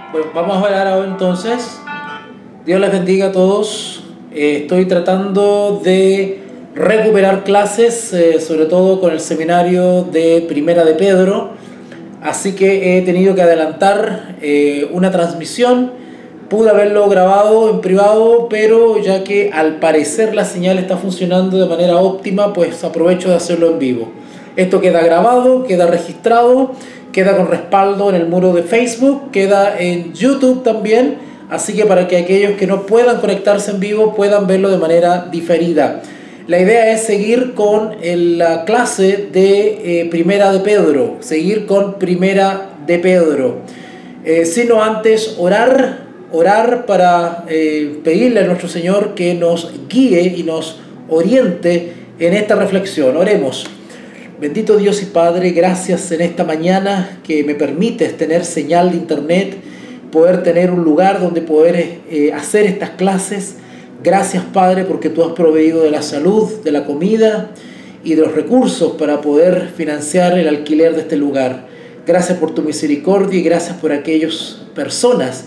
Bueno, vamos a orar ahora entonces. Dios les bendiga a todos. Estoy tratando de recuperar clases, sobre todo con el seminario de Primera de Pedro. Así que he tenido que adelantar una transmisión. Pude haberlo grabado en privado, pero ya que al parecer la señal está funcionando de manera óptima, pues aprovecho de hacerlo en vivo. Esto queda grabado, queda registrado, queda con respaldo en el muro de Facebook, queda en YouTube también, así que para que aquellos que no puedan conectarse en vivo puedan verlo de manera diferida. La idea es seguir con la clase de Primera de Pedro, seguir con Primera de Pedro, sino antes orar para pedirle a nuestro Señor que nos guíe y nos oriente en esta reflexión. Oremos. Bendito Dios y Padre, gracias en esta mañana que me permites tener señal de internet, poder tener un lugar donde poder hacer estas clases. Gracias, Padre, porque tú has proveído de la salud, de la comida y de los recursos para poder financiar el alquiler de este lugar. Gracias por tu misericordia y gracias por aquellas personas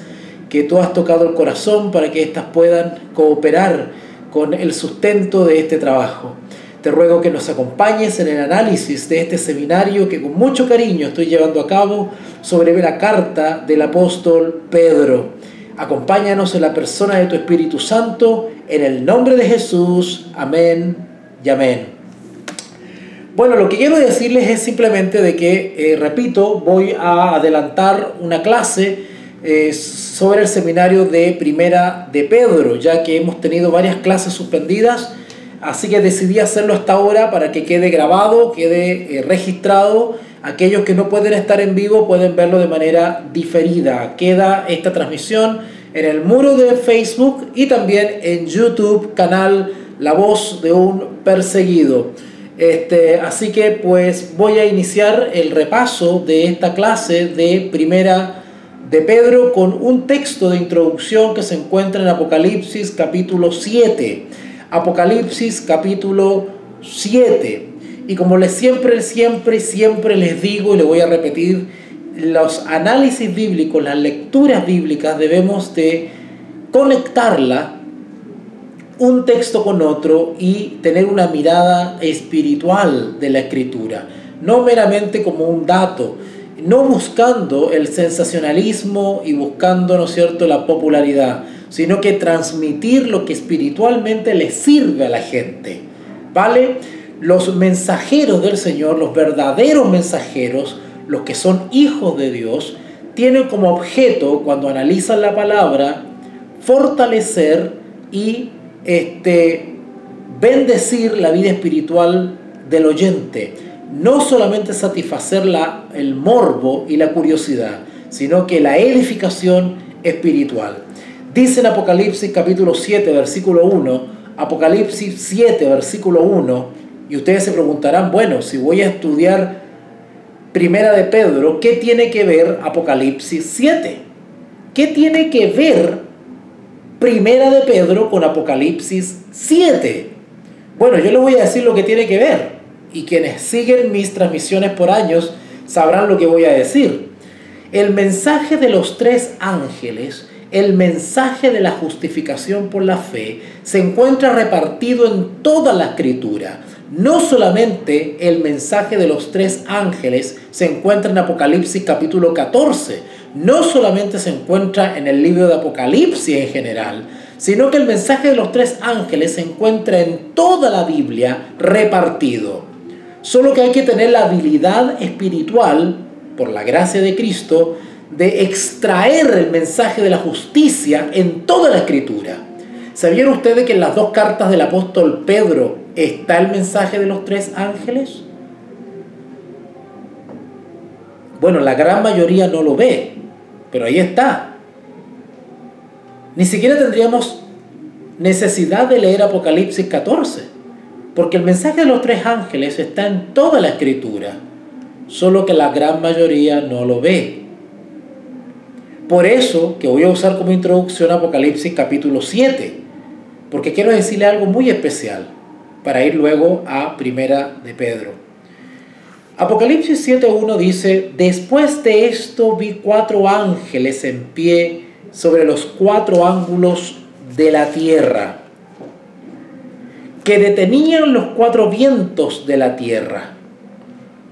que tú has tocado el corazón para que éstas puedan cooperar con el sustento de este trabajo. Te ruego que nos acompañes en el análisis de este seminario que con mucho cariño estoy llevando a cabo sobre la carta del apóstol Pedro. Acompáñanos en la persona de tu Espíritu Santo, en el nombre de Jesús. Amén y amén. Bueno, lo que quiero decirles es simplemente de que, repito, voy a adelantar una clase sobre el seminario de Primera de Pedro, ya que hemos tenido varias clases suspendidas. Así que decidí hacerlo hasta ahora para que quede grabado, quede registrado. Aquellos que no pueden estar en vivo pueden verlo de manera diferida. Queda esta transmisión en el muro de Facebook y también en YouTube, canal La Voz de un Perseguido. Así que pues voy a iniciar el repaso de esta clase de Primera de Pedro con un texto de introducción que se encuentra en Apocalipsis capítulo 7. Apocalipsis capítulo 7. Y como siempre les digo y le voy a repetir, los análisis bíblicos, las lecturas bíblicas debemos de conectarla un texto con otro y tener una mirada espiritual de la escritura, no meramente como un dato, no buscando el sensacionalismo y buscando, ¿no es cierto?, la popularidad, sino que transmitir lo que espiritualmente le sirve a la gente, ¿vale? Los mensajeros del Señor, los verdaderos mensajeros, los que son hijos de Dios, tienen como objeto, cuando analizan la palabra, fortalecer y bendecir la vida espiritual del oyente. No solamente satisfacer el morbo y la curiosidad, sino que la edificación espiritual. Dice en Apocalipsis capítulo 7, versículo 1, Apocalipsis 7, versículo 1, y ustedes se preguntarán, bueno, si voy a estudiar Primera de Pedro, ¿qué tiene que ver Apocalipsis 7? ¿Qué tiene que ver Primera de Pedro con Apocalipsis 7? Bueno, yo les voy a decir lo que tiene que ver, y quienes siguen mis transmisiones por años sabrán lo que voy a decir. El mensaje de los tres ángeles, el mensaje de la justificación por la fe, se encuentra repartido en toda la Escritura. No solamente el mensaje de los tres ángeles se encuentra en Apocalipsis capítulo 14, no solamente se encuentra en el libro de Apocalipsis en general, sino que el mensaje de los tres ángeles se encuentra en toda la Biblia repartido. Solo que hay que tener la habilidad espiritual, por la gracia de Cristo, de extraer el mensaje de la justicia en toda la Escritura. ¿Sabían ustedes que en las dos cartas del apóstol Pedro está el mensaje de los tres ángeles? Bueno, la gran mayoría no lo ve, pero ahí está. Ni siquiera tendríamos necesidad de leer Apocalipsis 14, porque el mensaje de los tres ángeles está en toda la Escritura, solo que la gran mayoría no lo ve. Por eso que voy a usar como introducción Apocalipsis capítulo 7, porque quiero decirle algo muy especial para ir luego a Primera de Pedro. Apocalipsis 7:1 dice: después de esto vi 4 ángeles en pie sobre los 4 ángulos de la tierra, que detenían los 4 vientos de la tierra,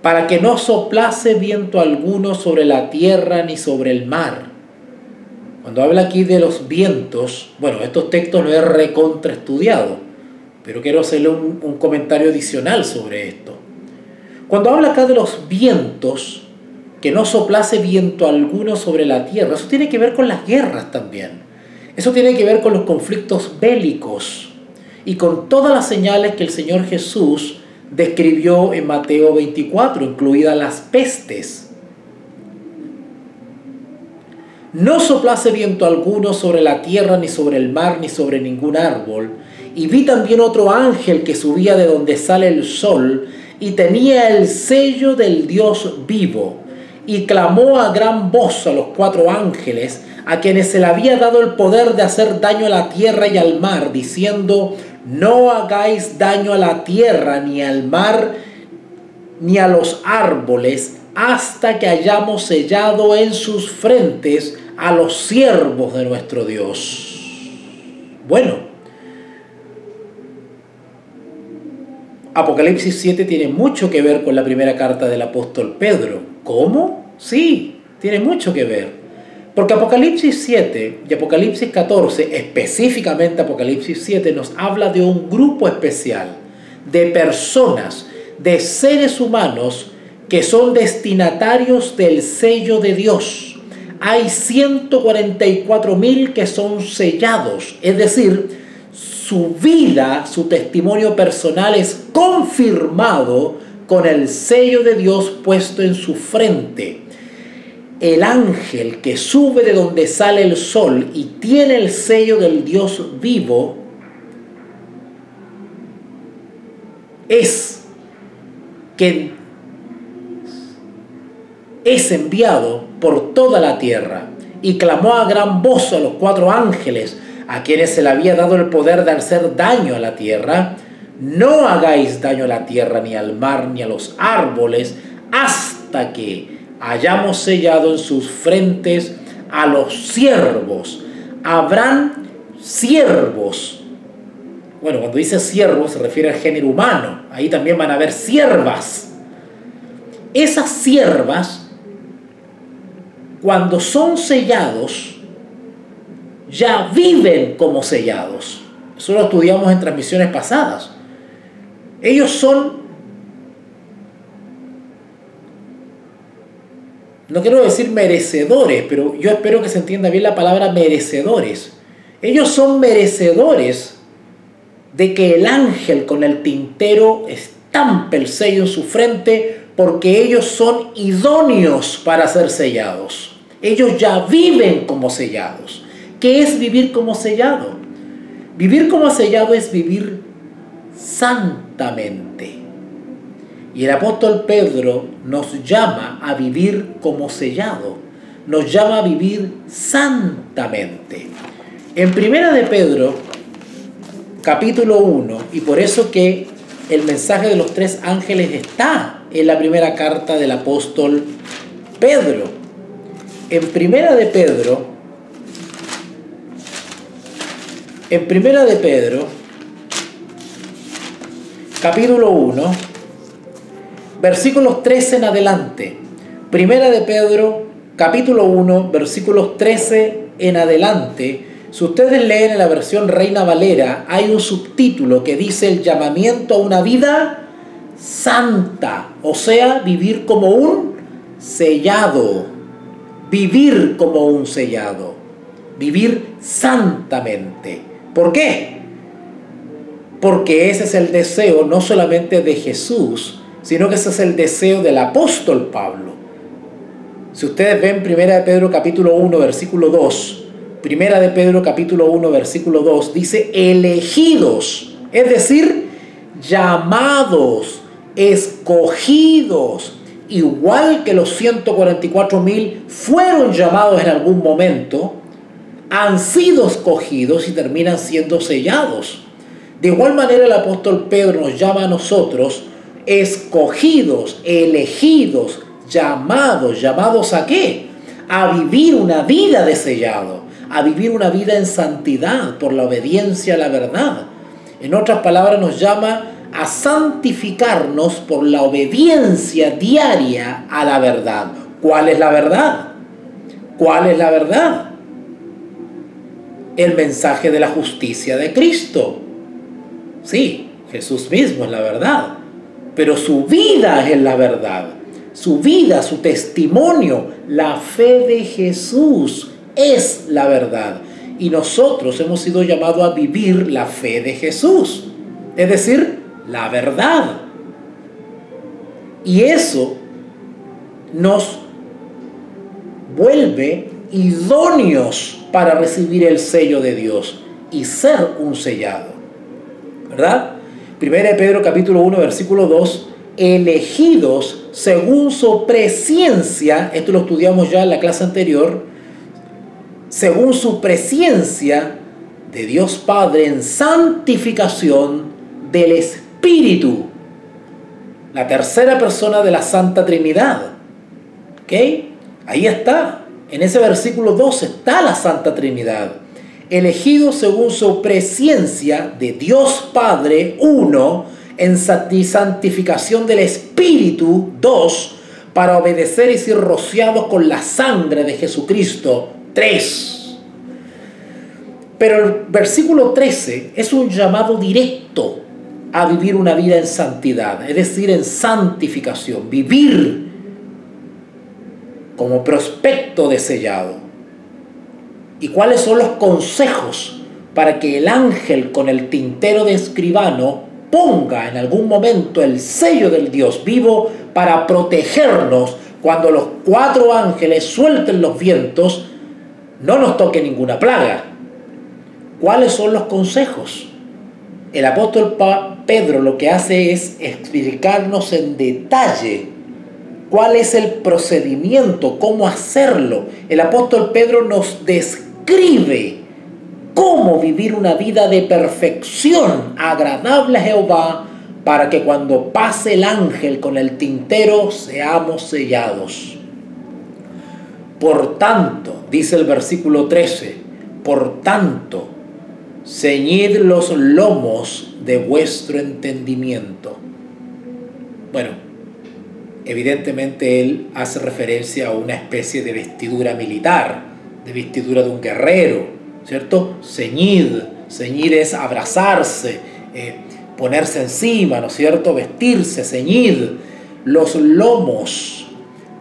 para que no soplase viento alguno sobre la tierra ni sobre el mar. Cuando habla aquí de los vientos, bueno, estos textos los he recontraestudiado, pero quiero hacerle un comentario adicional sobre esto. Cuando habla acá de los vientos, que no soplase viento alguno sobre la tierra, eso tiene que ver con las guerras también. Eso tiene que ver con los conflictos bélicos y con todas las señales que el Señor Jesús describió en Mateo 24, incluidas las pestes. No soplase viento alguno sobre la tierra, ni sobre el mar, ni sobre ningún árbol. Y vi también otro ángel que subía de donde sale el sol, y tenía el sello del Dios vivo, y clamó a gran voz a los 4 ángeles, a quienes se le había dado el poder de hacer daño a la tierra y al mar, diciendo: no hagáis daño a la tierra, ni al mar, ni a los árboles, hasta que hayamos sellado en sus frentes a los siervos de nuestro Dios. Bueno, Apocalipsis 7 tiene mucho que ver con la primera carta del apóstol Pedro. ¿Cómo? Sí, tiene mucho que ver. Porque Apocalipsis 7 y Apocalipsis 14, específicamente Apocalipsis 7, nos habla de un grupo especial de personas, de seres humanos que son destinatarios del sello de Dios. Hay 144.000 que son sellados, es decir, su vida, su testimonio personal es confirmado con el sello de Dios puesto en su frente. El ángel que sube de donde sale el sol y tiene el sello del Dios vivo es quien es enviado por toda la tierra, y clamó a gran voz a los 4 ángeles a quienes se le había dado el poder de hacer daño a la tierra: no hagáis daño a la tierra, ni al mar, ni a los árboles, hasta que hayamos sellado en sus frentes a los siervos. Habrán siervos. Bueno, cuando dice siervos se refiere al género humano. Ahí también van a haber siervas. Esas siervas, cuando son sellados, ya viven como sellados. Eso lo estudiamos en transmisiones pasadas. Ellos son, no quiero decir merecedores, pero yo espero que se entienda bien la palabra merecedores. Ellos son merecedores de que el ángel con el tintero estampe el sello en su frente, porque ellos son idóneos para ser sellados. Ellos ya viven como sellados. ¿Qué es vivir como sellado? Vivir como sellado es vivir santamente. Y el apóstol Pedro nos llama a vivir como sellado. Nos llama a vivir santamente. En Primera de Pedro, capítulo 1, y por eso que el mensaje de los 3 ángeles está en la primera carta del apóstol Pedro. En Primera de Pedro, capítulo 1, versículos 13 en adelante. Primera de Pedro, capítulo 1, versículos 13 en adelante. Si ustedes leen en la versión Reina Valera, hay un subtítulo que dice: el llamamiento a una vida santa, o sea, vivir como un sellado. Vivir como un sellado. Vivir santamente. ¿Por qué? Porque ese es el deseo no solamente de Jesús, sino que ese es el deseo del apóstol Pablo. Si ustedes ven Primera de Pedro capítulo 1 versículo 2, Primera de Pedro capítulo 1 versículo 2 dice: elegidos, es decir, llamados, escogidos, igual que los 144.000 fueron llamados en algún momento, han sido escogidos y terminan siendo sellados. De igual manera el apóstol Pedro nos llama a nosotros, escogidos, elegidos, llamados. ¿Llamados a qué? A vivir una vida de sellado, a vivir una vida en santidad por la obediencia a la verdad. En otras palabras, nos llama a santificarnos por la obediencia diaria a la verdad. ¿Cuál es la verdad? ¿Cuál es la verdad? El mensaje de la justicia de Cristo. Sí, Jesús mismo es la verdad, pero su vida es la verdad. Su vida, su testimonio, la fe de Jesús es la verdad. Y nosotros hemos sido llamados a vivir la fe de Jesús, es decir, la verdad. Y eso nos vuelve idóneos para recibir el sello de Dios y ser un sellado, ¿verdad? Primera de Pedro capítulo 1 versículo 2, elegidos según su presciencia, esto lo estudiamos ya en la clase anterior, según su presciencia de Dios Padre en santificación del Espíritu, la tercera persona de la Santa Trinidad. ¿Ok? Ahí está, en ese versículo 2 está la Santa Trinidad. Elegidos según su presciencia de Dios Padre, 1, en santificación del Espíritu, 2, para obedecer y ser rociados con la sangre de Jesucristo, 3. Pero el versículo 13 es un llamado directo a vivir una vida en santidad, es decir, en santificación, vivir como prospecto de sellado. ¿Y cuáles son los consejos para que el ángel con el tintero de escribano ponga en algún momento el sello del Dios vivo para protegernos cuando los 4 ángeles suelten los vientos, no nos toque ninguna plaga? ¿Cuáles son los consejos? El apóstol Pedro lo que hace es explicarnos en detalle cuál es el procedimiento, cómo hacerlo. El apóstol Pedro nos describe cómo vivir una vida de perfección agradable a Jehová para que cuando pase el ángel con el tintero seamos sellados. Por tanto, dice el versículo 13, por tanto, ceñid los lomos de vuestro entendimiento. Bueno, evidentemente él hace referencia a una especie de vestidura militar, de vestidura de un guerrero, ¿cierto? Ceñid, ceñir es abrazarse, ponerse encima, ¿no es cierto? Vestirse, ceñid los lomos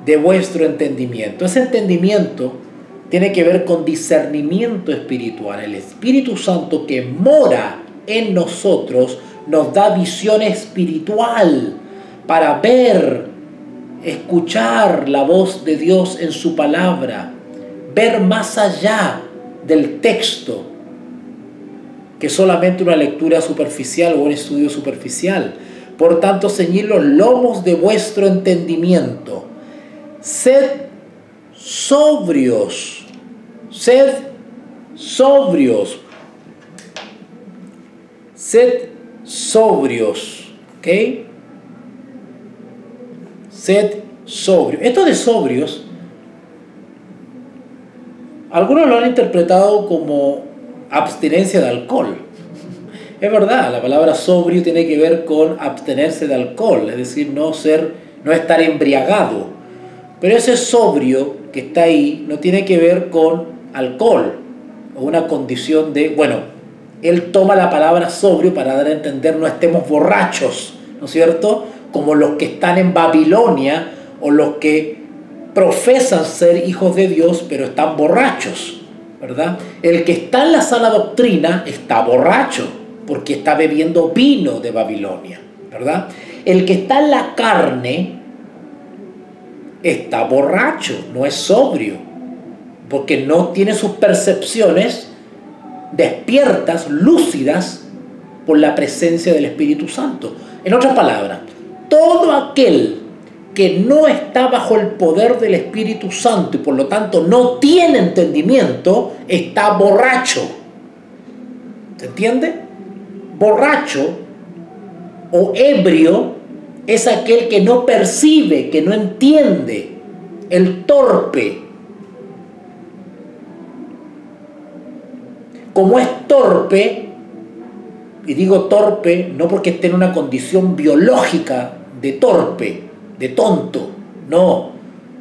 de vuestro entendimiento. Ese entendimiento tiene que ver con discernimiento espiritual. El Espíritu Santo que mora en nosotros nos da visión espiritual para ver, escuchar la voz de Dios en su palabra, ver más allá del texto que solamente una lectura superficial o un estudio superficial. Por tanto, ceñid los lomos de vuestro entendimiento. Sed sobrios, sed sobrios, sed sobrios, ¿ok? Sed sobrios. Esto de sobrios, algunos lo han interpretado como abstinencia de alcohol. Es verdad, la palabra sobrio tiene que ver con abstenerse de alcohol, es decir, no estar embriagado. Pero ese sobrio que está ahí no tiene que ver con alcohol o una condición de, bueno, él toma la palabra sobrio para dar a entender no estemos borrachos, ¿no es cierto? Como los que están en Babilonia o los que profesan ser hijos de Dios pero están borrachos, ¿verdad? El que está en la sana doctrina está borracho porque está bebiendo vino de Babilonia, ¿verdad? El que está en la carne está borracho, no es sobrio, porque no tiene sus percepciones despiertas, lúcidas, por la presencia del Espíritu Santo. En otras palabras, todo aquel que no está bajo el poder del Espíritu Santo y por lo tanto no tiene entendimiento, está borracho. ¿Se entiende? Borracho o ebrio es aquel que no percibe, que no entiende, el torpe. Como es torpe, y digo torpe no porque esté en una condición biológica de torpe, de tonto, no,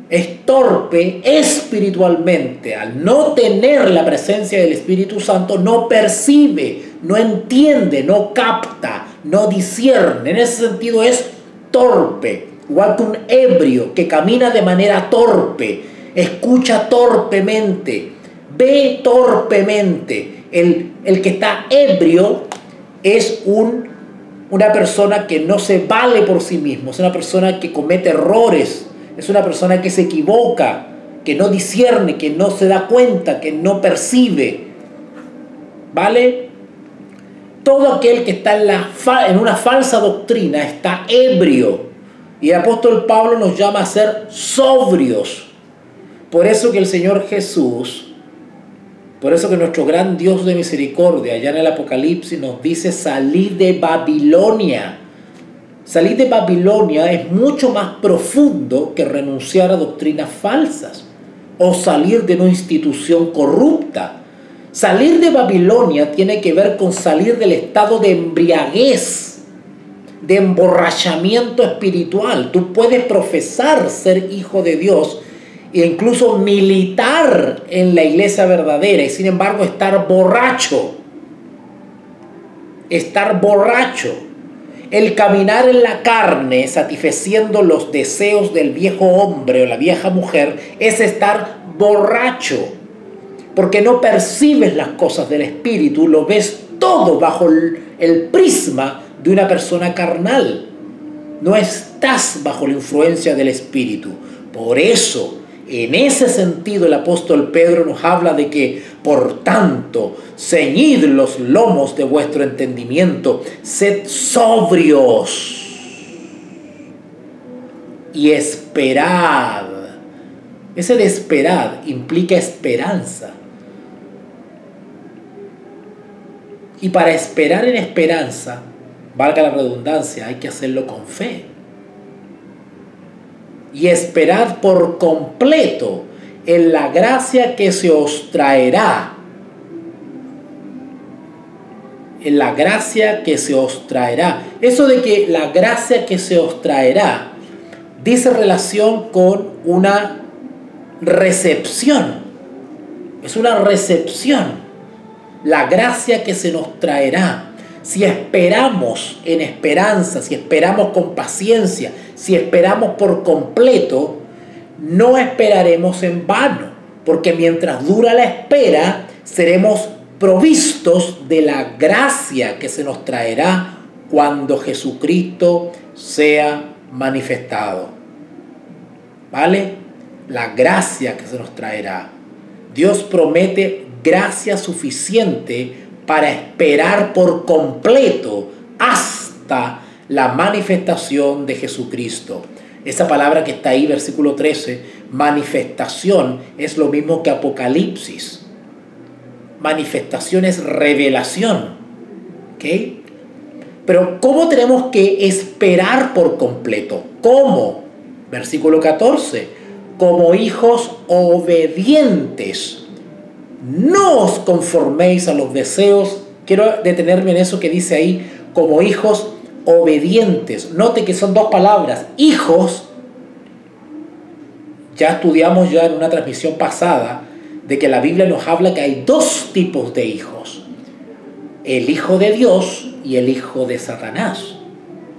es torpe espiritualmente. Al no tener la presencia del Espíritu Santo, no percibe, no entiende, no capta, no discierne. En ese sentido es torpe, igual que un ebrio que camina de manera torpe, escucha torpemente, ve torpemente. El que está ebrio es una persona que no se vale por sí mismo, es una persona que comete errores, es una persona que se equivoca, que no discierne, que no se da cuenta, que no percibe. ¿Vale? Todo aquel que está en una falsa doctrina está ebrio. Y el apóstol Pablo nos llama a ser sobrios. Por eso que el Señor Jesús, por eso que nuestro gran Dios de misericordia, allá en el Apocalipsis, nos dice: salid de Babilonia. Salir de Babilonia es mucho más profundo que renunciar a doctrinas falsas o salir de una institución corrupta. Salir de Babilonia tiene que ver con salir del estado de embriaguez, de emborrachamiento espiritual. Tú puedes profesar ser hijo de Dios e incluso militar en la iglesia verdadera y sin embargo estar borracho. Estar borracho. El caminar en la carne satisfaciendo los deseos del viejo hombre o la vieja mujer es estar borracho, porque no percibes las cosas del Espíritu, lo ves todo bajo el prisma de una persona carnal. No estás bajo la influencia del Espíritu. Por eso, en ese sentido, el apóstol Pedro nos habla de que, por tanto, ceñid los lomos de vuestro entendimiento, sed sobrios y esperad. Ese de esperad implica esperanza. Y para esperar en esperanza, valga la redundancia, hay que hacerlo con fe. Y esperad por completo en la gracia que se os traerá. En la gracia que se os traerá. Eso de que la gracia que se os traerá dice relación con una recepción. Es una recepción. La gracia que se nos traerá. Si esperamos en esperanza, si esperamos con paciencia, si esperamos por completo, no esperaremos en vano, porque mientras dura la espera, seremos provistos de la gracia que se nos traerá cuando Jesucristo sea manifestado. ¿Vale? La gracia que se nos traerá. Dios promete gracia suficiente para esperar por completo hasta la manifestación de Jesucristo. Esa palabra que está ahí, versículo 13, manifestación, es lo mismo que Apocalipsis. Manifestación es revelación. ¿Ok? Pero ¿cómo tenemos que esperar por completo? ¿Cómo? Versículo 14, como hijos obedientes. No os conforméis a los deseos. Quiero detenerme en eso que dice ahí, como hijos obedientes. Note que son dos palabras. Hijos, ya estudiamos ya en una transmisión pasada de que la Biblia nos habla que hay dos tipos de hijos. El hijo de Dios y el hijo de Satanás.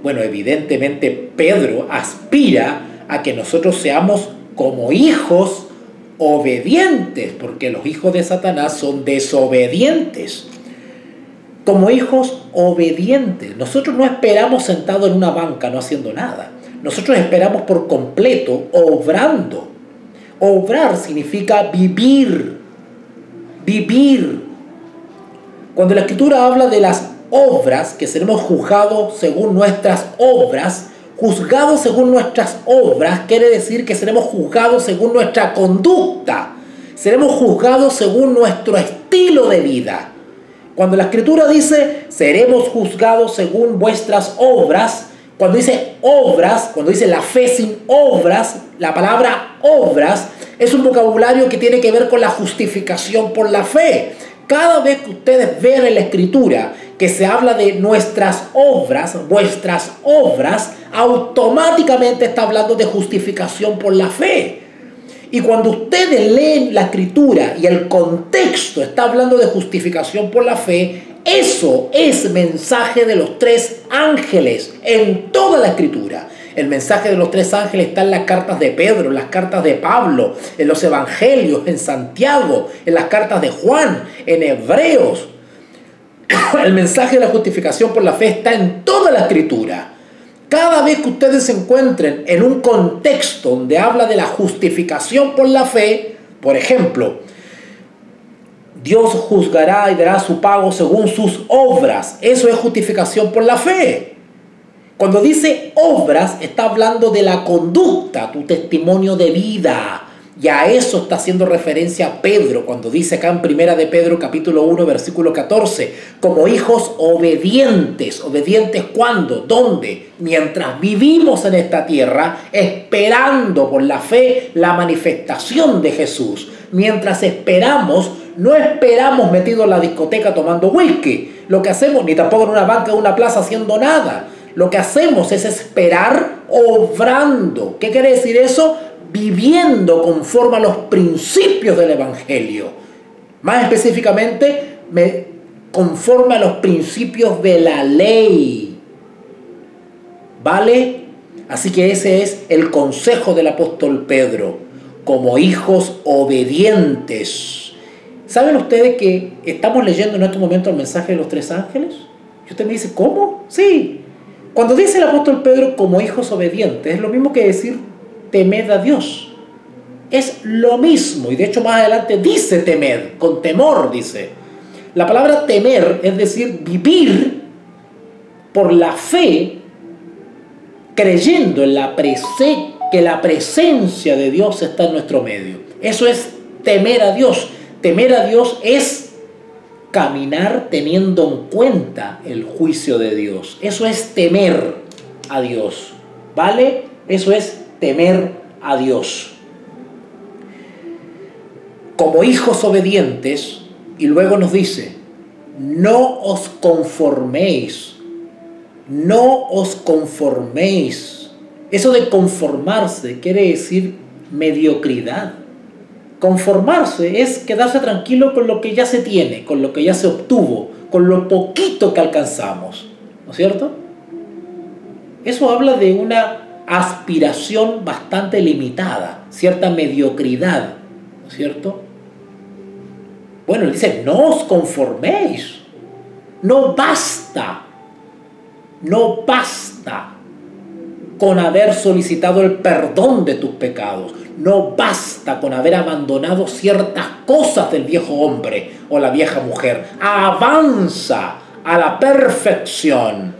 Bueno, evidentemente Pedro aspira a que nosotros seamos como hijos obedientes, porque los hijos de Satanás son desobedientes. Como hijos obedientes. Nosotros no esperamos sentados en una banca no haciendo nada. Nosotros esperamos por completo, obrando. Obrar significa vivir. Vivir. Cuando la Escritura habla de las obras, que seremos juzgados según nuestras obras, juzgados según nuestras obras quiere decir que seremos juzgados según nuestra conducta. Seremos juzgados según nuestro estilo de vida. Cuando la Escritura dice, seremos juzgados según vuestras obras, Cuando dice obras, cuando dice la fe sin obras, la palabra obras es un vocabulario que tiene que ver con la justificación por la fe. Cada vez que ustedes ven en la Escritura que se habla de nuestras obras, vuestras obras, automáticamente está hablando de justificación por la fe. Y cuando ustedes leen la Escritura y el contexto está hablando de justificación por la fe, eso es mensaje de los tres ángeles en toda la Escritura. El mensaje de los tres ángeles está en las cartas de Pedro, en las cartas de Pablo, en los evangelios, en Santiago, en las cartas de Juan, en Hebreos. El mensaje de la justificación por la fe está en toda la Escritura. Cada vez que ustedes se encuentren en un contexto donde habla de la justificación por la fe, por ejemplo, Dios juzgará y dará su pago según sus obras. Eso es justificación por la fe. Cuando dice obras, está hablando de la conducta, tu testimonio de vida. Y a eso está haciendo referencia Pedro cuando dice acá en Primera de Pedro capítulo 1 versículo 14, como hijos obedientes. ¿Obedientes cuándo? ¿Dónde? Mientras vivimos en esta tierra, esperando por la fe la manifestación de Jesús. Mientras esperamos, no esperamos metidos en la discoteca tomando whisky. Lo que hacemos, ni tampoco en una banca o una plaza haciendo nada. Lo que hacemos es esperar obrando. ¿Qué quiere decir eso? Viviendo conforme a los principios del Evangelio. Más específicamente, conforme a los principios de la ley. ¿Vale? Así que ese es el consejo del apóstol Pedro. Como hijos obedientes. ¿Saben ustedes que estamos leyendo en este momento el mensaje de los tres ángeles? Y usted me dice, ¿cómo? Sí. Cuando dice el apóstol Pedro como hijos obedientes, es lo mismo que decir temed a Dios. Es lo mismo, y de hecho más adelante dice temed, con temor dice. La palabra temer es decir, vivir por la fe, creyendo en que la presencia de Dios está en nuestro medio. Eso es temer a Dios. Temer a Dios es caminar teniendo en cuenta el juicio de Dios. Eso es temer a Dios. ¿Vale? Eso es temer a Dios. Como hijos obedientes, y luego nos dice, no os conforméis. No os conforméis. Eso de conformarse quiere decir mediocridad. Conformarse es quedarse tranquilo con lo que ya se tiene, con lo que ya se obtuvo, con lo poquito que alcanzamos. ¿No es cierto? Eso habla de una aspiración bastante limitada, cierta mediocridad. ¿No es cierto? Bueno, él dice, no os conforméis. No basta. No basta con haber solicitado el perdón de tus pecados. No basta con haber abandonado ciertas cosas del viejo hombre o la vieja mujer. Avanza a la perfección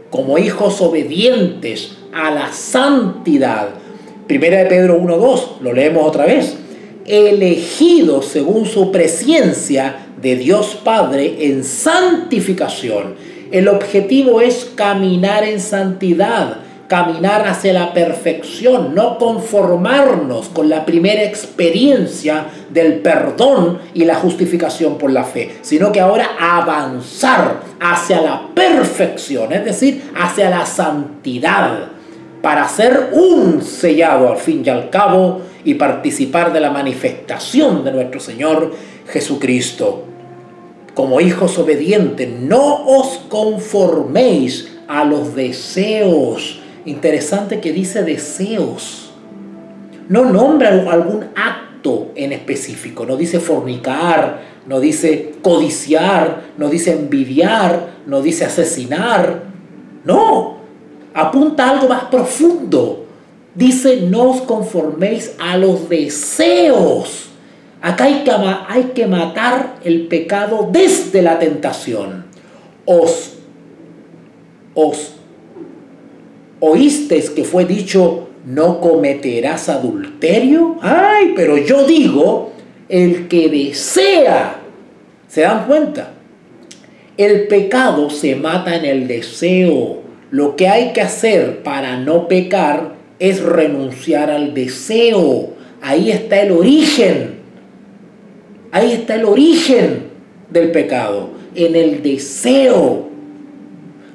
como hijos obedientes a la santidad. Primera de Pedro 1:2, lo leemos otra vez. Elegidos según su presciencia de Dios Padre en santificación. El objetivo es caminar en santidad, caminar hacia la perfección, no conformarnos con la primera experiencia del perdón y la justificación por la fe, sino que ahora avanzar hacia la perfección, es decir, hacia la santidad, para ser un sellado al fin y al cabo y participar de la manifestación de nuestro Señor Jesucristo. Como hijos obedientes, no os conforméis a los deseos. Interesante que dice deseos. No nombra algún acto en específico. No dice fornicar, no dice codiciar, no dice envidiar, no dice asesinar. No, apunta a algo más profundo. Dice, no os conforméis a los deseos. Acá hay que matar el pecado desde la tentación. ¿Oísteis que fue dicho, no cometerás adulterio? Ay, pero yo digo, el que desea. ¿Se dan cuenta? El pecado se mata en el deseo. Lo que hay que hacer para no pecar es renunciar al deseo. Ahí está el origen. Ahí está el origen del pecado, en el deseo.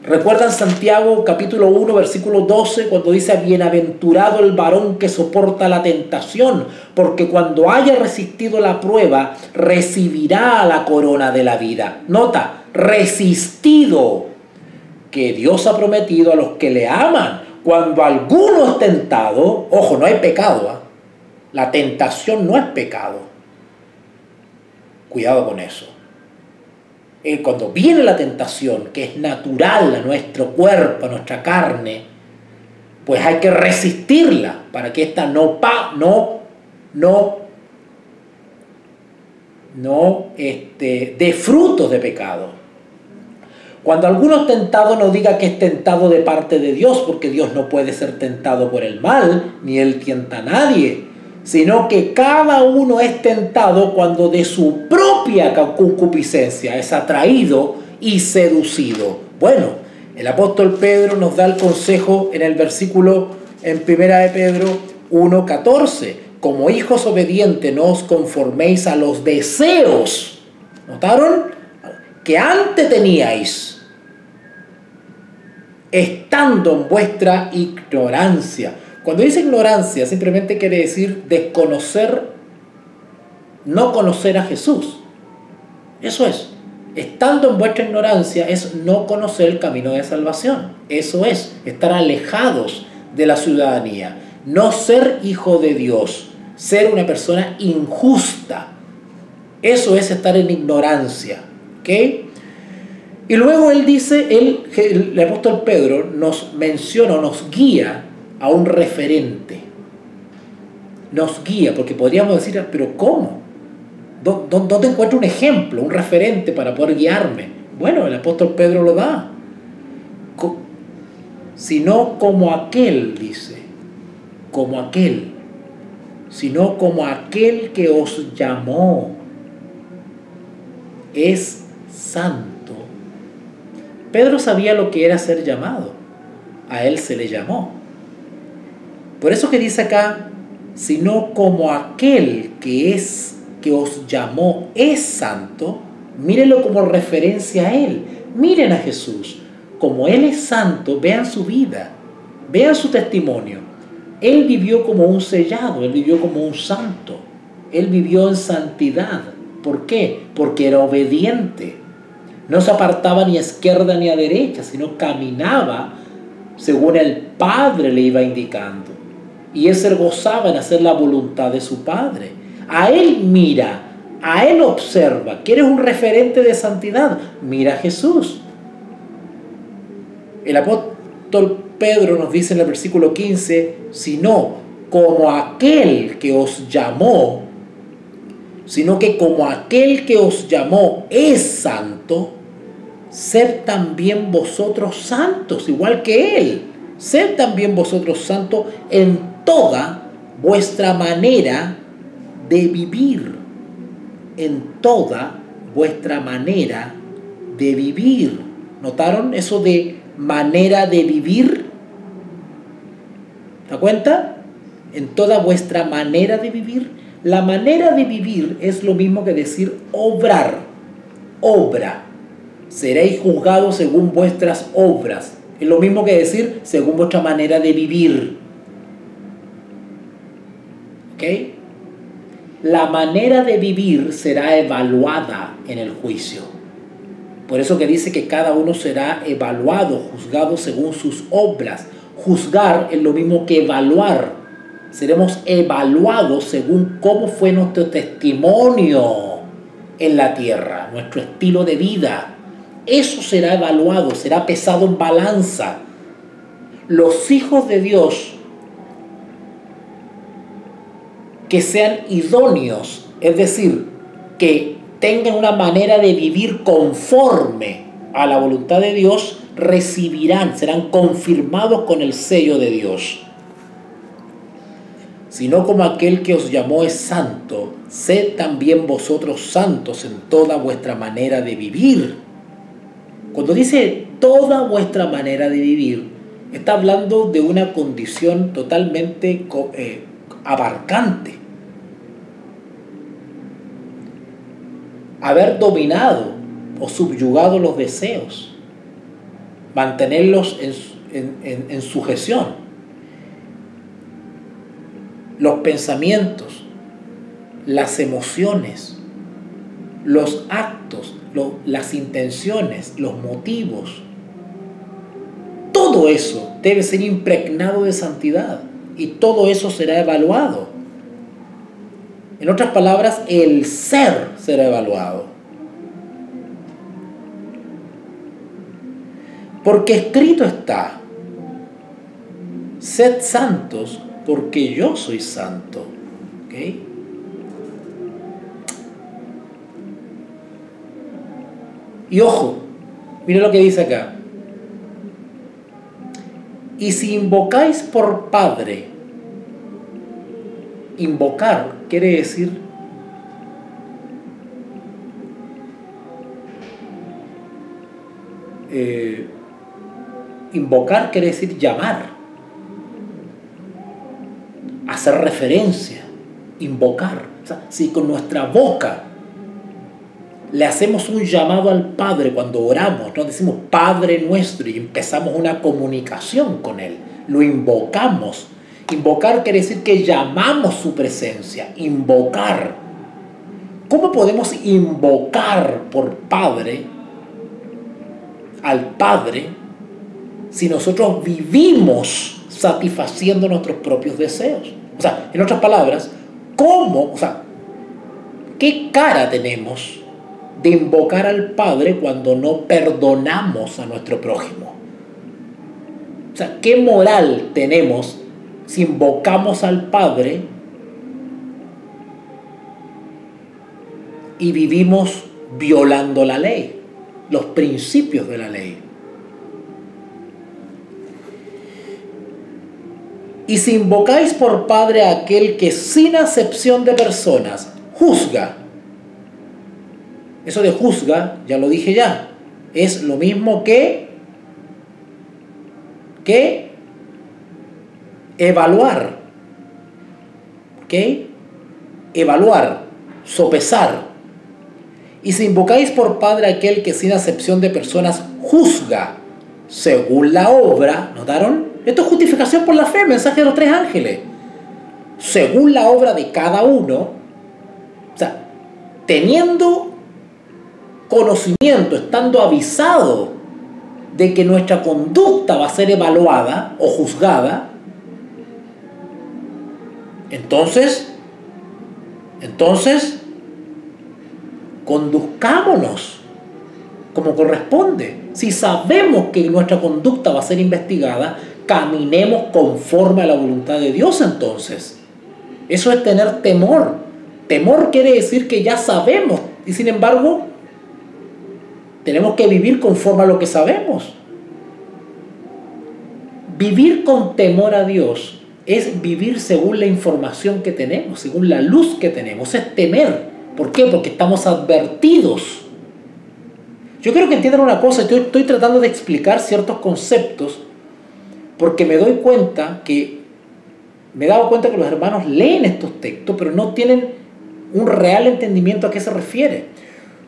¿Recuerdan Santiago capítulo 1 versículo 12 cuando dice: bienaventurado el varón que soporta la tentación, porque cuando haya resistido la prueba recibirá la corona de la vida? Nota, resistido, que Dios ha prometido a los que le aman. Cuando alguno es tentado, ojo, no hay pecado, ¿eh? La tentación no es pecado. Cuidado con eso. Cuando viene la tentación, que es natural a nuestro cuerpo, a nuestra carne, pues hay que resistirla para que ésta no dé frutos de pecado. Cuando alguno es tentado, no diga que es tentado de parte de Dios, porque Dios no puede ser tentado por el mal, ni Él tienta a nadie, sino que cada uno es tentado cuando de su propia concupiscencia es atraído y seducido. Bueno, el apóstol Pedro nos da el consejo en el versículo en 1 de Pedro 1:14. Como hijos obedientes no os conforméis a los deseos, ¿notaron? Que antes teníais, estando en vuestra ignorancia. Cuando dice ignorancia, simplemente quiere decir desconocer, no conocer a Jesús. Eso es. Estando en vuestra ignorancia es no conocer el camino de salvación. Eso es, estar alejados de la ciudadanía. No ser hijo de Dios, ser una persona injusta. Eso es estar en ignorancia. ¿Ok? Y luego él dice, el apóstol Pedro nos menciona, nos guía a un referente. Nos guía, porque podríamos decir, pero ¿cómo? ¿Dónde encuentro un ejemplo, un referente para poder guiarme? Bueno, el apóstol Pedro lo da. Sino como aquel, dice, como aquel, sino como aquel que os llamó es santo. Pedro sabía lo que era ser llamado. A él se le llamó. Por eso que dice acá, sino como aquel que os llamó es santo, mírenlo como referencia a él. Miren a Jesús. Como él es santo, vean su vida, vean su testimonio. Él vivió como un sellado, él vivió como un santo. Él vivió en santidad. ¿Por qué? Porque era obediente. No se apartaba ni a izquierda ni a derecha, sino caminaba según el Padre le iba indicando. Y él se gozaba en hacer la voluntad de su Padre. A él mira, a él observa. ¿Quieres un referente de santidad? Mira a Jesús. El apóstol Pedro nos dice en el versículo 15, sino como aquel que os llamó, sino que como aquel que os llamó es santo, sed también vosotros santos, igual que él. Sed también vosotros santos en toda vuestra manera de vivir. En toda vuestra manera de vivir. ¿Notaron eso de manera de vivir? ¿Te das cuenta? En toda vuestra manera de vivir. La manera de vivir es lo mismo que decir obrar. Obra. Seréis juzgados según vuestras obras. Es lo mismo que decir según vuestra manera de vivir. ¿Ok? La manera de vivir será evaluada en el juicio. Por eso que dice que cada uno será evaluado, juzgado según sus obras. Juzgar es lo mismo que evaluar. Seremos evaluados según cómo fue nuestro testimonio en la tierra, nuestro estilo de vida. Eso será evaluado, será pesado en balanza. Los hijos de Dios que sean idóneos, es decir, que tengan una manera de vivir conforme a la voluntad de Dios, recibirán, serán confirmados con el sello de Dios. Sino como aquel que os llamó es santo, sed también vosotros santos en toda vuestra manera de vivir. Cuando dice toda vuestra manera de vivir. Está hablando de una condición totalmente abarcante. Haber dominado o subyugado los deseos, mantenerlos en sujeción, los pensamientos, las emociones, los actos, las intenciones, los motivos. Todo eso debe ser impregnado de santidad y todo eso será evaluado. En otras palabras, el ser será evaluado. Porque escrito está: sed santos porque yo soy santo. ¿Okay? Y ojo, mire lo que dice acá. Y si invocáis por Padre, invocar quiere decir invocar quiere decir llamar, hacer referencia, invocar. O sea, si con nuestra boca le hacemos un llamado al Padre cuando oramos, nos decimos Padre nuestro y empezamos una comunicación con Él, lo invocamos. Invocar quiere decir que llamamos su presencia, invocar. ¿Cómo podemos invocar por Padre al Padre si nosotros vivimos satisfaciendo nuestros propios deseos? O sea, en otras palabras, ¿cómo? O sea, ¿qué cara tenemos de invocar al Padre cuando no perdonamos a nuestro prójimo? O sea, ¿qué moral tenemos si invocamos al Padre y vivimos violando la ley, los principios de la ley? Y si invocáis por Padre a aquel que sin acepción de personas juzga. Eso de juzga, ya lo dije ya, es lo mismo que evaluar. ¿Ok? Evaluar, sopesar. Y si invocáis por Padre a aquel que sin acepción de personas juzga según la obra, ¿notaron? Esto es justificación por la fe, mensaje de los 3 ángeles. Según la obra de cada uno, o sea, teniendo conocimiento, estando avisado de que nuestra conducta va a ser evaluada o juzgada, entonces, conduzcámonos como corresponde. Si sabemos que nuestra conducta va a ser investigada, caminemos conforme a la voluntad de Dios entonces. Eso es tener temor. Temor quiere decir que ya sabemos y sin embargo tenemos que vivir conforme a lo que sabemos. Vivir con temor a Dios es vivir según la información que tenemos, según la luz que tenemos, es temer. ¿Por qué? Porque estamos advertidos. Yo quiero que entiendan una cosa, estoy tratando de explicar ciertos conceptos porque me he dado cuenta que los hermanos leen estos textos, pero no tienen un real entendimiento a qué se refiere.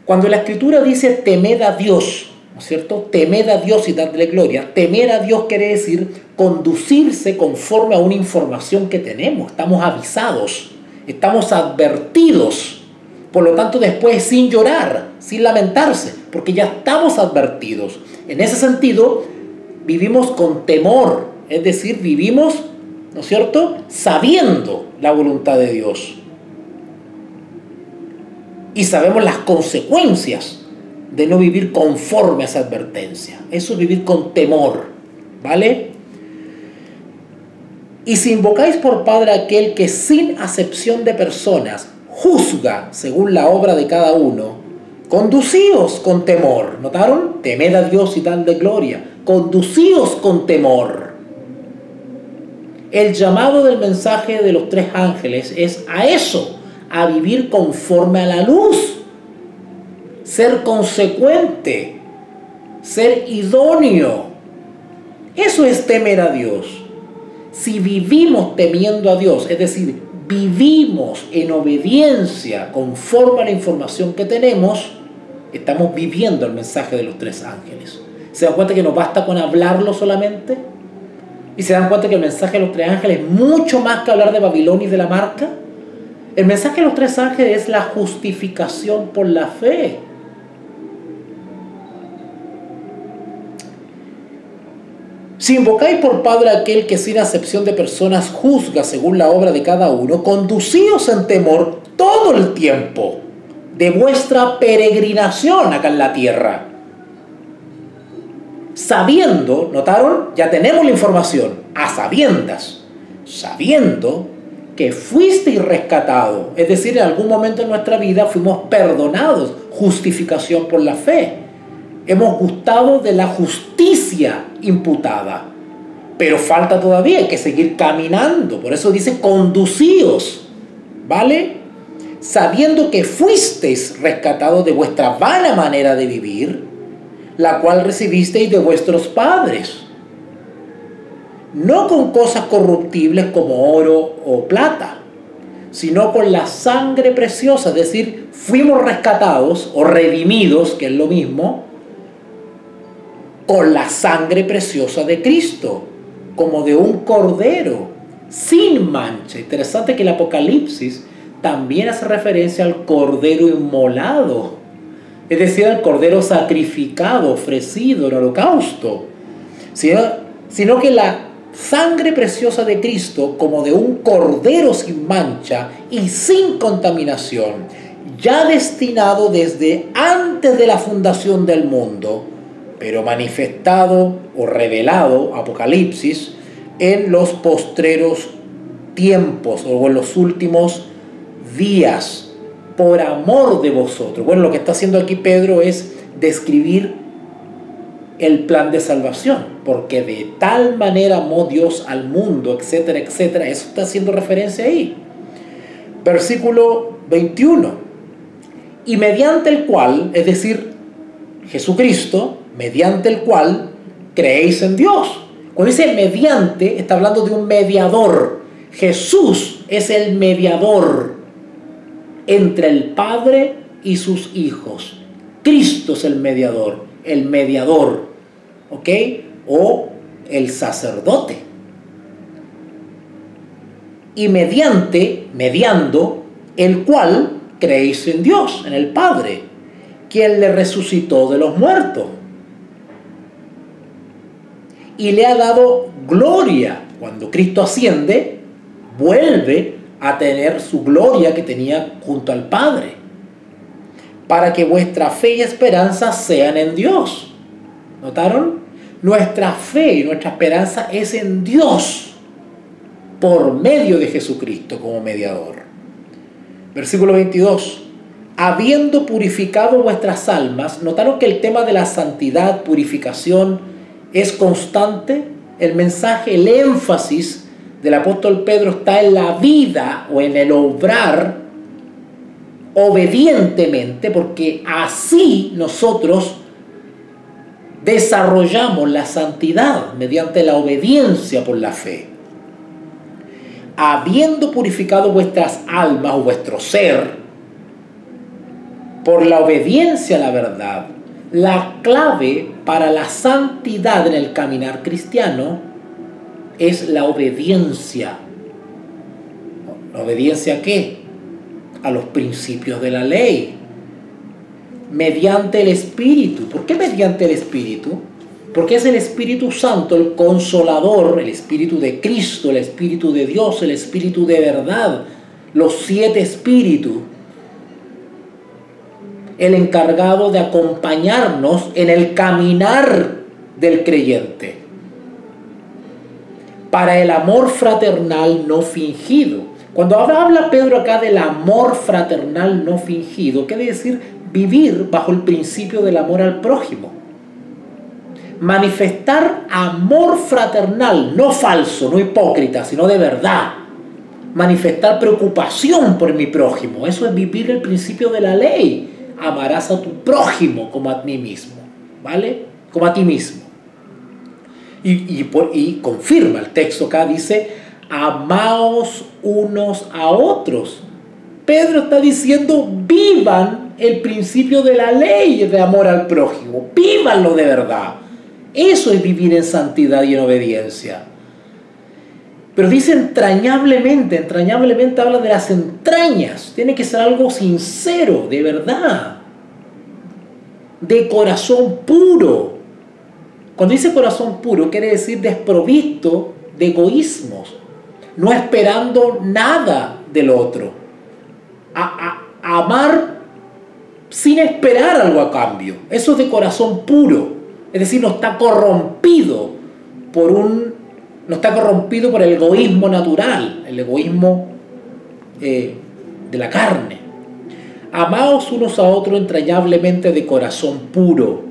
Cuando la Escritura dice temed a Dios, ¿no es cierto? Temed a Dios y dadle gloria. Temer a Dios quiere decir conducirse conforme a una información que tenemos. Estamos avisados, estamos advertidos. Por lo tanto, después sin llorar, sin lamentarse, porque ya estamos advertidos. En ese sentido, vivimos con temor, es decir, vivimos, ¿no es cierto?, sabiendo la voluntad de Dios. Y sabemos las consecuencias de no vivir conforme a esa advertencia. Eso es vivir con temor, ¿vale? Y si invocáis por Padre a aquel que sin acepción de personas juzga según la obra de cada uno, conducíos con temor. ¿Notaron? Temed a Dios y dadle gloria. Conducíos con temor. El llamado del mensaje de los 3 ángeles es a eso, a vivir conforme a la luz, ser consecuente, ser idóneo. Eso es temer a Dios. Si vivimos temiendo a Dios, es decir, vivimos en obediencia conforme a la información que tenemos, estamos viviendo el mensaje de los tres ángeles. ¿Se dan cuenta que no basta con hablarlo solamente? ¿Y se dan cuenta que el mensaje de los tres ángeles es mucho más que hablar de Babilonia y de la marca? El mensaje de los tres ángeles es la justificación por la fe. Si invocáis por Padre a aquel que sin acepción de personas juzga según la obra de cada uno, conducíos en temor todo el tiempo de vuestra peregrinación acá en la tierra. Sabiendo, ¿notaron? Ya tenemos la información, a sabiendas, sabiendo que fuisteis rescatados, es decir, en algún momento en nuestra vida fuimos perdonados, justificación por la fe. Hemos gustado de la justicia imputada, pero falta todavía, hay que seguir caminando. Por eso dice conducíos, ¿vale? Sabiendo que fuisteis rescatados de vuestra vana manera de vivir, la cual recibisteis de vuestros padres, no con cosas corruptibles como oro o plata, sino con la sangre preciosa, es decir, fuimos rescatados o redimidos, que es lo mismo, con la sangre preciosa de Cristo, como de un cordero, sin mancha. Interesante que el Apocalipsis también hace referencia al cordero inmolado, es decir, al cordero sacrificado, ofrecido en holocausto, sino que la sangre preciosa de Cristo, como de un cordero sin mancha y sin contaminación, ya destinado desde antes de la fundación del mundo, pero manifestado o revelado, Apocalipsis, en los postreros tiempos o en los últimos días, por amor de vosotros. Bueno, lo que está haciendo aquí Pedro es describir el plan de salvación, porque de tal manera amó Dios al mundo, etcétera, etcétera. Eso está haciendo referencia ahí. Versículo 21. Y mediante el cual, es decir, Jesucristo, mediante el cual creéis en Dios. Cuando dice mediante, está hablando de un mediador. Jesús es el mediador entre el Padre y sus hijos. Cristo es el mediador, ¿ok? O el sacerdote. Y mediando, el cual creéis en Dios, en el Padre, quien le resucitó de los muertos y le ha dado gloria. Cuando Cristo asciende, vuelve a tener su gloria que tenía junto al Padre, para que vuestra fe y esperanza sean en Dios. ¿Notaron? Nuestra fe y nuestra esperanza es en Dios, por medio de Jesucristo como mediador. Versículo 22. Habiendo purificado vuestras almas, ¿notaron que el tema de la santidad, purificación, es constante? El mensaje, el énfasis del apóstol Pedro está en la vida o en el obrar obedientemente, porque así nosotros desarrollamos la santidad mediante la obediencia por la fe. Habiendo purificado vuestras almas o vuestro ser por la obediencia a la verdad. La clave para la santidad en el caminar cristiano es la obediencia. ¿La obediencia a qué? A los principios de la ley. Mediante el Espíritu. ¿Por qué mediante el Espíritu? Porque es el Espíritu Santo, el Consolador, el Espíritu de Cristo, el Espíritu de Dios, el Espíritu de verdad, los 7 Espíritus, el encargado de acompañarnos en el caminar del creyente para el amor fraternal no fingido. Cuando habla Pedro acá del amor fraternal no fingido, quiere decir vivir bajo el principio del amor al prójimo. Manifestar amor fraternal, no falso, no hipócrita, sino de verdad. Manifestar preocupación por mi prójimo. Eso es vivir el principio de la ley. Amarás a tu prójimo como a ti mismo, ¿vale? como a ti mismo. Y confirma el texto acá, dice, amaos unos a otros. Pedro está diciendo, vivan el principio de la ley de amor al prójimo, vívanlo de verdad. Eso es vivir en santidad y en obediencia. Pero dice entrañablemente, entrañablemente habla de las entrañas, tiene que ser algo sincero, de verdad, de corazón puro. Cuando dice corazón puro, quiere decir desprovisto de egoísmos, no esperando nada del otro. Amar sin esperar algo a cambio. Eso es de corazón puro. Es decir, no está corrompido por el egoísmo natural, el egoísmo de la carne. Amaos unos a otros entrañablemente de corazón puro.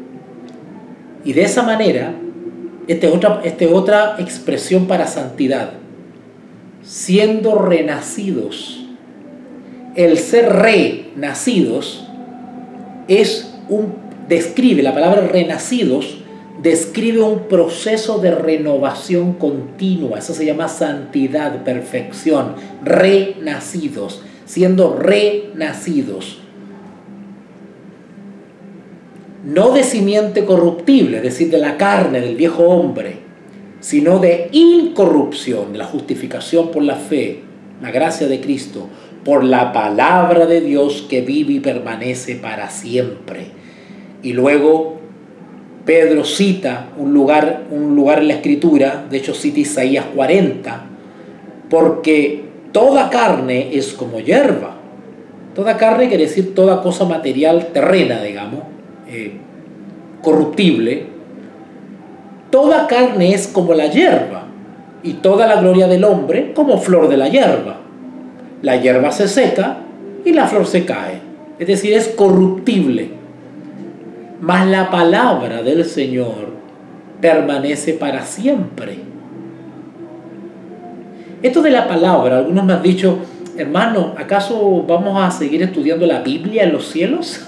Y de esa manera, esta es otra expresión para santidad. Siendo renacidos. El ser renacidos describe, la palabra renacidos describe un proceso de renovación continua. Eso se llama santidad, perfección. Renacidos, siendo renacidos. No de simiente corruptible, es decir, de la carne, del viejo hombre, sino de incorrupción, de la justificación por la fe, la gracia de Cristo, por la palabra de Dios que vive y permanece para siempre. Y luego Pedro cita un lugar en la Escritura, de hecho cita Isaías 40, porque toda carne es como hierba. Toda carne quiere decir toda cosa material terrena, digamos, corruptible. Toda carne es como la hierba, y toda la gloria del hombre como flor de la hierba. La hierba se seca y la flor se cae, es decir, es corruptible. Mas la palabra del Señor permanece para siempre. Esto de la palabra, algunos me han dicho, hermano, ¿acaso vamos a seguir estudiando la Biblia en los cielos?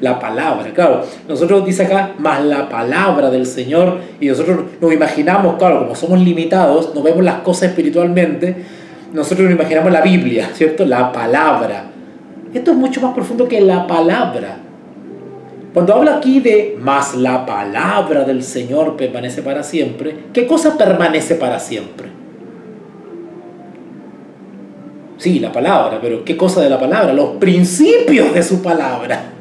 La palabra, claro, nosotros dice acá, más la palabra del Señor, y nosotros nos imaginamos, claro, como somos limitados, no vemos las cosas espiritualmente, nosotros nos imaginamos la Biblia, ¿cierto? La palabra. Esto es mucho más profundo que la palabra. Cuando habla aquí de más la palabra del Señor permanece para siempre, ¿qué cosa permanece para siempre? Sí, la palabra, pero ¿qué cosa de la palabra? Los principios de su palabra.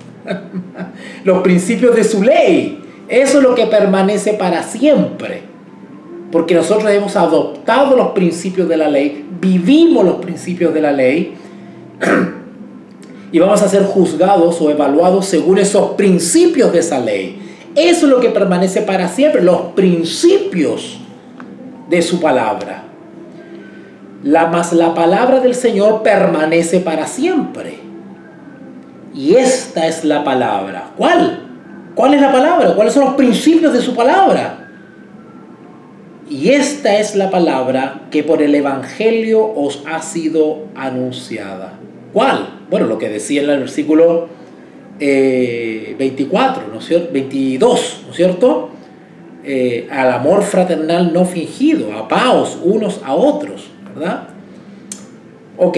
Los principios de su ley. Eso es lo que permanece para siempre. Porque nosotros hemos adoptado los principios de la ley, vivimos los principios de la ley y vamos a ser juzgados o evaluados según esos principios de esa ley. Eso es lo que permanece para siempre, los principios de su palabra. Mas la palabra del Señor permanece para siempre. Y esta es la palabra. ¿Cuál? ¿Cuál es la palabra? ¿Cuáles son los principios de su palabra? Y esta es la palabra que por el Evangelio os ha sido anunciada. ¿Cuál? Bueno, lo que decía en el versículo 24, ¿no es cierto? 22, ¿no es cierto? Al amor fraternal no fingido, amaos unos a otros, ¿verdad? Ok,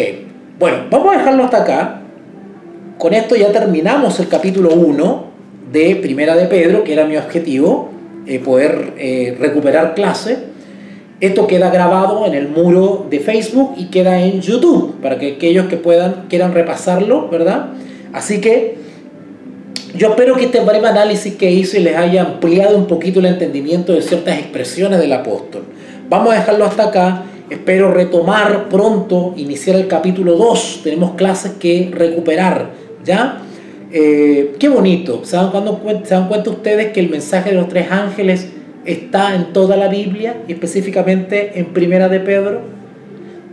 bueno, vamos a dejarlo hasta acá. Con esto ya terminamos el capítulo 1 de Primera de Pedro, que era mi objetivo, poder recuperar clase. Esto queda grabado en el muro de Facebook y queda en YouTube para que aquellos que quieran repasarlo, ¿verdad? Así que yo espero que este breve análisis que hice les haya ampliado un poquito el entendimiento de ciertas expresiones del apóstol. Vamos a dejarlo hasta acá. Espero retomar pronto, iniciar el capítulo 2. Tenemos clases que recuperar, ¿ya? Qué bonito. ¿Se dan cuenta ustedes que el mensaje de los tres ángeles está en toda la Biblia, y específicamente en Primera de Pedro?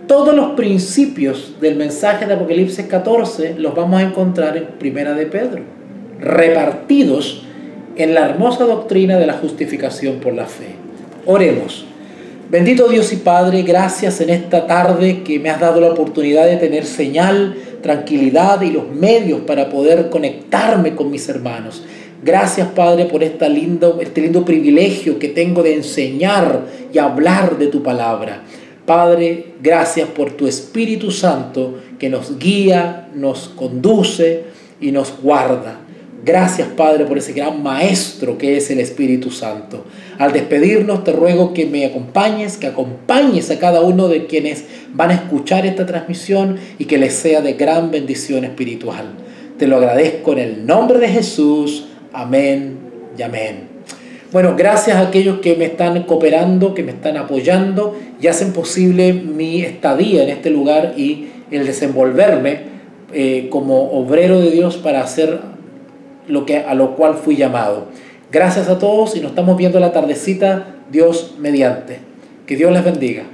Todos los principios del mensaje de Apocalipsis 14 los vamos a encontrar en Primera de Pedro, repartidos en la hermosa doctrina de la justificación por la fe. Oremos. Bendito Dios y Padre, gracias en esta tarde que me has dado la oportunidad de tener señal, tranquilidad y los medios para poder conectarme con mis hermanos. Gracias, Padre, por este lindo privilegio que tengo de enseñar y hablar de tu palabra. Padre, gracias por tu Espíritu Santo que nos guía, nos conduce y nos guarda. Gracias, Padre, por ese gran Maestro que es el Espíritu Santo. Al despedirnos, te ruego que me acompañes, que acompañes a cada uno de quienes van a escuchar esta transmisión y que les sea de gran bendición espiritual. Te lo agradezco en el nombre de Jesús. Amén y amén. Bueno, gracias a aquellos que me están cooperando, que me están apoyando y hacen posible mi estadía en este lugar y el desenvolverme como obrero de Dios para hacer a lo cual fui llamado. Gracias a todos y nos estamos viendo la tardecita, Dios mediante. Que Dios les bendiga.